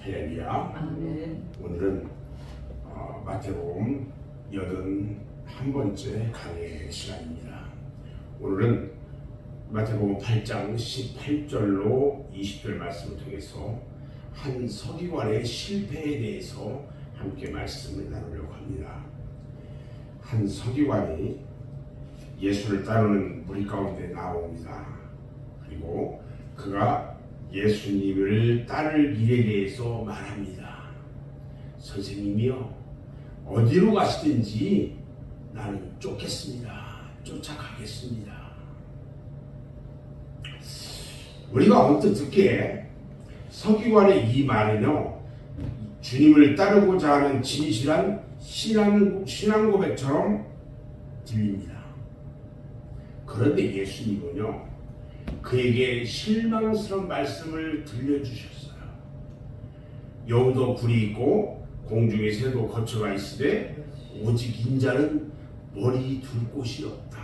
할렐루야. 아멘. 오늘은 마태복음 81번째 강의 시간입니다. 오늘은 마태복음 8장 18절로 20절 말씀을 통해서 한 서기관의 실패에 대해서 함께 말씀을 나누려고 합니다. 한 서기관이 예수를 따르는 무리 가운데 나옵니다. 그리고 그가 예수님을 따를 일에 대해서 말합니다. 선생님이요, 어디로 가시든지 나는 쫓겠습니다. 쫓아가겠습니다. 우리가 언뜻 듣기에 서기관의 이 말은요, 주님을 따르고자 하는 진실한 신앙 고백처럼 들립니다. 그런데 예수님은요, 그에게 실망스러운 말씀을 들려주셨어요. 여우도 굴이 있고 공중에 새도 거처가 있으되 오직 인자는 머리 둘 곳이 없다.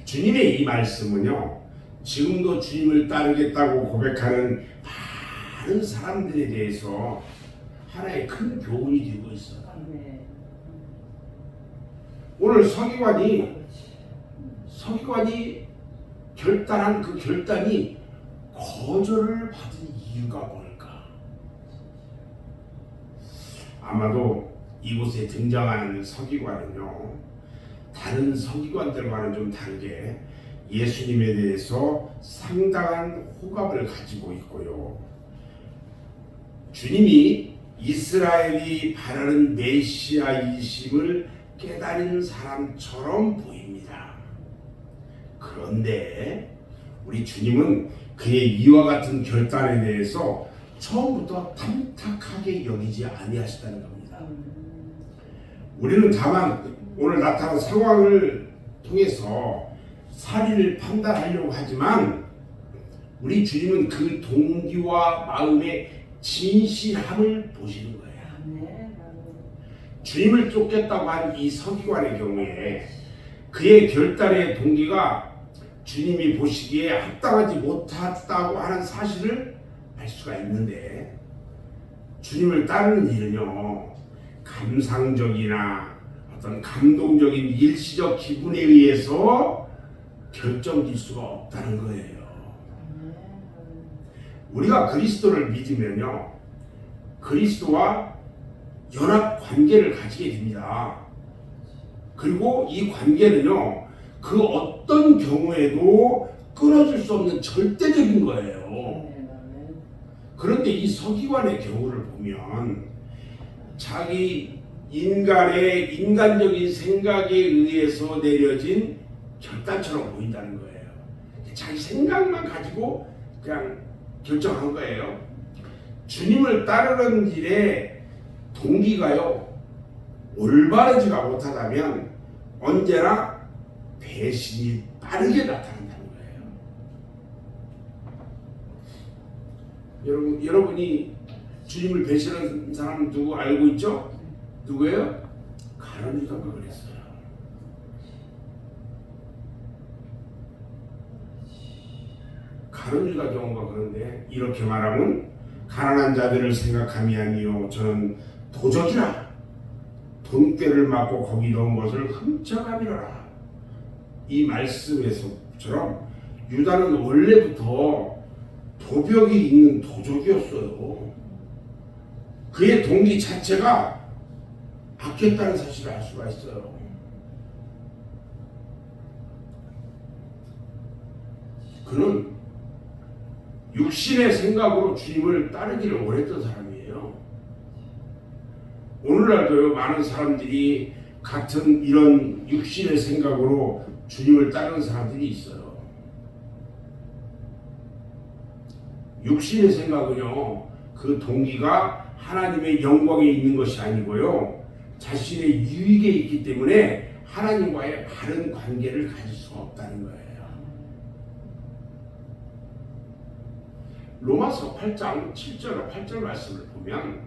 주님의 이 말씀은요, 지금도 주님을 따르겠다고 고백하는 많은 사람들에 대해서 하나의 큰 교훈이 되고 있어요. 오늘 서기관이 결단한 그 결단이 거절을 받은 이유가 뭘까? 아마도 이곳에 등장하는 서기관은요, 다른 서기관들과는 좀 다르게 예수님에 대해서 상당한 호감을 가지고 있고요, 주님이 이스라엘이 바라는 메시아이심을 깨달은 사람처럼 보입니다. 그런데 우리 주님은 그의 이와 같은 결단에 대해서 처음부터 탐탁하게 여기지 아니하시다는 겁니다. 우리는 다만 오늘 나타난 상황을 통해서 사리를 판단하려고 하지만 우리 주님은 그 동기와 마음의 진실함을 보시는 거예요. 주님을 쫓겠다고 한 이 서기관의 경우에 그의 결단의 동기가 주님이 보시기에 합당하지 못하다고 하는 사실을 알 수가 있는데, 주님을 따르는 일은요, 감상적이나 어떤 감동적인 일시적 기분에 의해서 결정질 수가 없다는 거예요. 우리가 그리스도를 믿으면요, 그리스도와 연합 관계를 가지게 됩니다. 그리고 이 관계는요, 그 어떤 경우에도 끊어질 수 없는 절대적인 거예요. 그런데 이 서기관의 경우를 보면 자기 인간의 인간적인 생각에 의해서 내려진 결단처럼 보인다는 거예요. 자기 생각만 가지고 그냥 결정한 거예요. 주님을 따르는 일에 동기가요, 올바르지가 못하다면 언제나 배신이 빠르게 나타난다는 거예요. 여러분이 주님을 배신한 사람 누구 알고 있죠? 누구예요? 가룟 유다가 그랬어요. 가룟 유다 경우가 그런데 이렇게 말하면 가난한 자들을 생각함이 아니요 저는 도적이라 돈꾀를 맞고 거기 넣은 것을 훔쳐가리라. 이 말씀에서처럼 유다는 원래부터 도벽이 있는 도적이었어요. 그의 동기 자체가 악했다는 사실을 알 수가 있어요. 그는 육신의 생각으로 주님을 따르기를 원했던 사람이에요. 오늘날도요, 많은 사람들이 같은 이런 육신의 생각으로 주님을 따르는 사람들이 있어요. 육신의 생각은요, 그 동기가 하나님의 영광에 있는 것이 아니고요, 자신의 유익에 있기 때문에 하나님과의 바른 관계를 가질 수가 없다는 거예요. 로마서 8장 7절 8절 말씀을 보면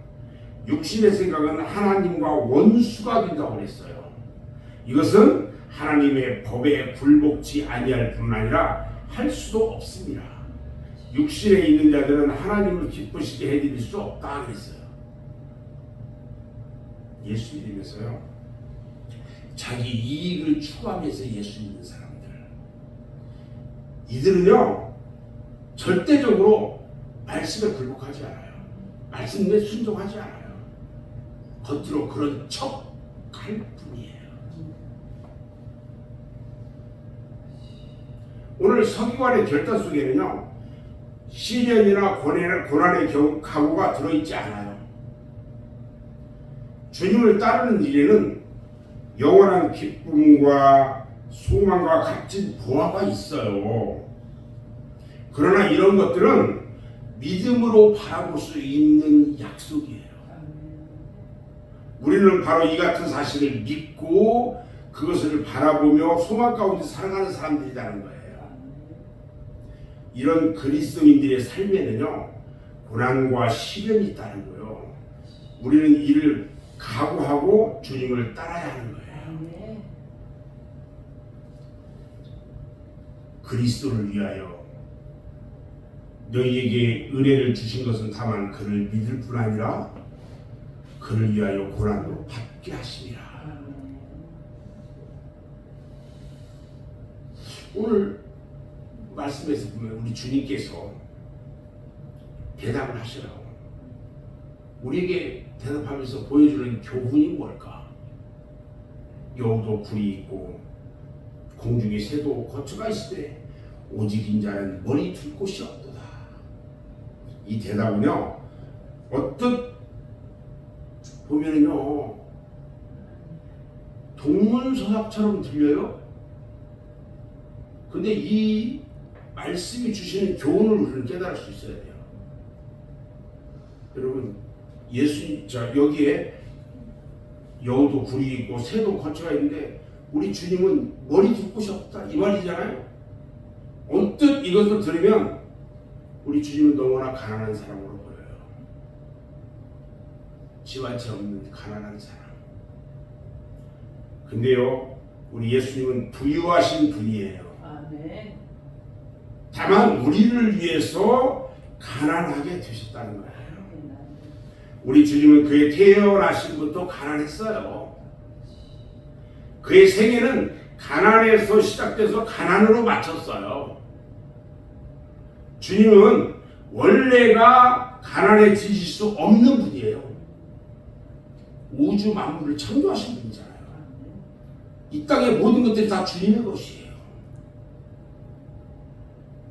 육신의 생각은 하나님과 원수가 된다고 했어요. 이것은 하나님의 법에 굴복치 아니할 뿐만 아니라 할 수도 없습니다. 육신에 있는 자들은 하나님을 기쁘시게 해드릴 수 없다 그랬어요. 예수 믿으면서요, 자기 이익을 추구하면서 예수 믿는 사람들, 이들은요 절대적으로 말씀에 굴복하지 않아요. 말씀에 순종하지 않아요. 겉으로 그런 척 할 뿐이에요. 오늘 서기관의 결단 속에는요 시련이나 고난의 각오가 들어있지 않아요. 주님을 따르는 일에는 영원한 기쁨과 소망과 값진 보화가 있어요. 그러나 이런 것들은 믿음으로 바라볼 수 있는 약속이에요. 우리는 바로 이 같은 사실을 믿고 그것을 바라보며 소망 가운데 살아가는 사람들이라는 거예요. 이런 그리스도인들의 삶에는요 고난과 시련이 있다는 거예요. 우리는 이를 각오하고 주님을 따라야 하는 거예요. 그리스도를 위하여 너희에게 은혜를 주신 것은 다만 그를 믿을 뿐 아니라 그를 위하여 고난도 받게 하시리라. 오늘 말씀에서 보면 우리 주님께서 대답을 하시라고 우리에게 대답하면서 보여주는 교훈이 뭘까? 여우도 굴이 있고 공중에 새도 거처가 있을 때 오직 인자는 머리 둘 곳이 없도다. 이 대답은요 어떤 보면은요 동문서답처럼 들려요. 근데 이 말씀이 주시는 교훈을 우리는 깨달을 수 있어야 돼요. 여러분 여기에 여우도 굴이 있고 새도 거처가 있는데 우리 주님은 머리 둘 곳이 없다 이 말이잖아요. 언뜻 이것을 들으면 우리 주님은 너무나 가난한 사람으로 보여요. 집 한 채 없는 가난한 사람. 근데요 우리 예수님은 부유하신 분이에요. 아멘. 다만 우리를 위해서 가난하게 되셨다는 거예요. 우리 주님은 그의 태어나신부터 가난했어요. 그의 생애는 가난에서 시작돼서 가난으로 마쳤어요. 주님은 원래가 가난에 지실 수 없는 분이에요. 우주 만물을 창조하신 분이잖아요. 이 땅의 모든 것들이 다 주님의 것이에요.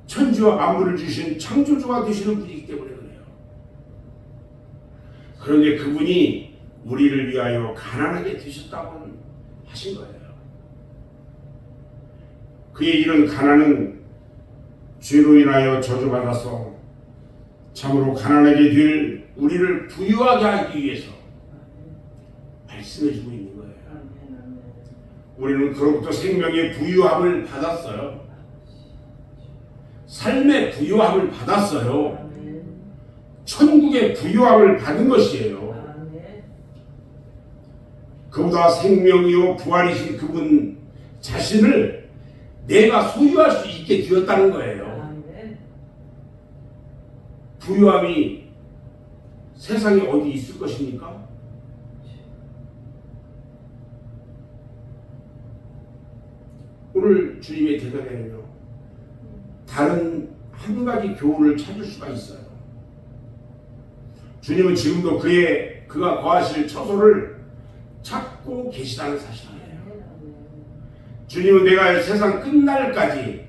천지와 만물을 주신 창조주가 되시는 분이기 때문에 그래요. 그런데 그분이 우리를 위하여 가난하게 되셨다고 하신 거예요. 그의 이런 가난은 죄로 인하여 저주받아서 참으로 가난하게 될 우리를 부유하게 하기 위해서 말씀해주고 있는 거예요. 우리는 그로부터 생명의 부유함을 받았어요. 삶의 부유함을 받았어요. 천국의 부유함을 받은 것이에요. 그보다 생명이요 부활이신 그분 자신을 내가 소유할 수 있게 되었다는 거예요. 부유함이 세상에 어디 있을 것입니까? 오늘 주님의 대답에는요 다른 한 가지 교훈을 찾을 수가 있어요. 주님은 지금도 그가 거하실 처소를 찾고 계시다는 사실이에요. 주님은 내가 세상 끝날까지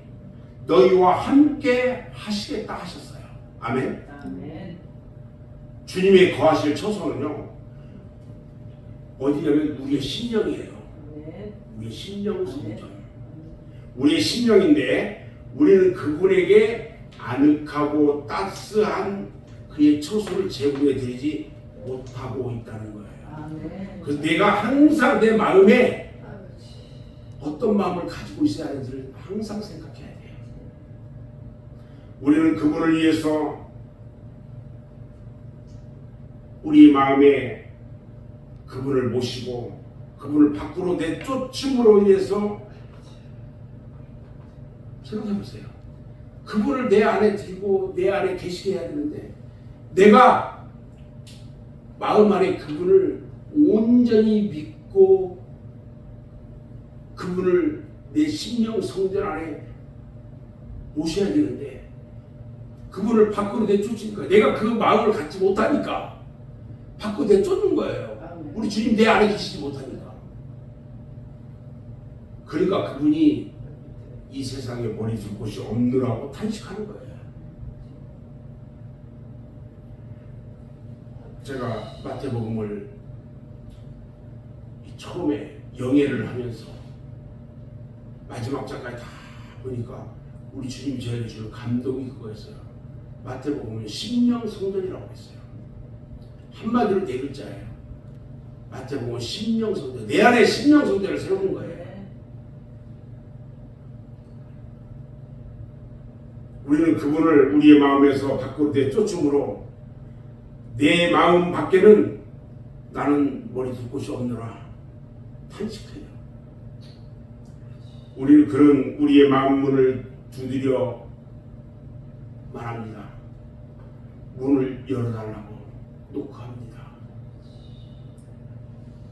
너희와 함께 하시겠다 하셨어요. 아멘. 아멘. 주님의 거하실 처소는요 어디냐면 우리의 심령이에요. 우리의 심령 성전. 우리의 심령인데 우리는 그분에게 아늑하고 따스한 그의 처소를 제공해 드리지 못하고 있다는 거예요. 그래서 내가 항상 내 마음에 어떤 마음을 가지고 있어야 하는지를 항상 생각해야 돼요. 우리는 그분을 위해서 우리 마음에 그분을 모시고 그분을 밖으로 내쫓음으로 인해서 생각해보세요. 그분을 내 안에 들고 내 안에 계시게 해야 되는데 내가 마음 안에 그분을 온전히 믿고 그분을 내 심령 성전 안에 모셔야 되는데 그분을 밖으로 내쫓으니까 내가 그 마음을 갖지 못하니까 밖으로 내쫓는 거예요. 우리 주님 내 안에 계시지 못하니까. 그러니까 그분이 이 세상에 머리 둘 곳이 없느라고 탄식하는 거예요. 제가 마태복음을 처음에 영예를 하면서 마지막 장까지 다 보니까 우리 주님이 저에게 주는 감동이 그거였어요. 마태복음은 심령 성전이라고 했어요. 한마디로 네 글자예요. 마태복음은 심령 성전. 내 안에 심령 성전을 세우는 거예요. 우리는 그분을 우리의 마음에서 밖으로 내쫓음으로 내 마음 밖에는 나는 머리 둘 곳이 없노라 탄식해요. 우리는 그런 우리의 마음 문을 두드려 말합니다. 문을 열어달라고 노크합니다.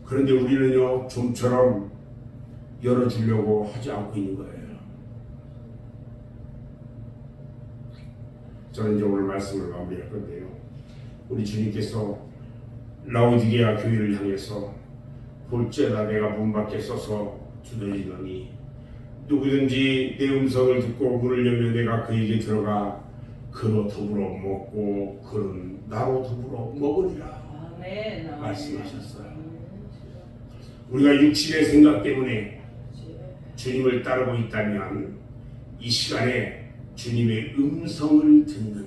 그런데 우리는요 좀처럼 열어주려고 하지 않고 있는 거예요. 저는 이제 오늘 말씀을 마무리할 건데요. 우리 주님께서 라오디게아 교회를 향해서 볼지어다 내가 문 밖에 서서 두드리노니 누구든지 내 음성을 듣고 문을 열면 내가 그에게 들어가 그로 더불어 먹고 그는 나로 더불어 먹으리라 말씀하셨어요. 우리가 육신의 생각 때문에 주님을 따르고 있다면 이 시간에 주님의 음성을 듣는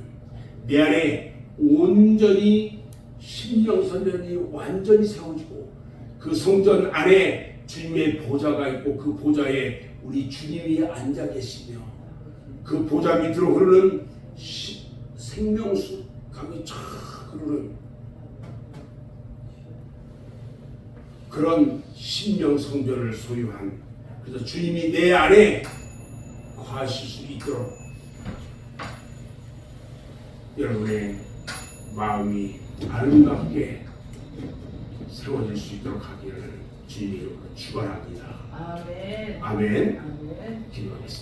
내 안에 온전히 심령선전이 완전히 세워지고 그 성전 안에 주님의 보좌가 있고 그 보좌에 우리 주님이 앉아 계시며 그 보좌 밑으로 흐르는 생명수 강이 쫙 흐르는 그런 심령 성전을 소유한 그래서 주님이 내 안에 거하실 수 있도록 여러분의 마음이 아름답게 세워질 수 있도록 하기를 주님이 축원합니다. 아멘. 아멘. 기도하겠습니다.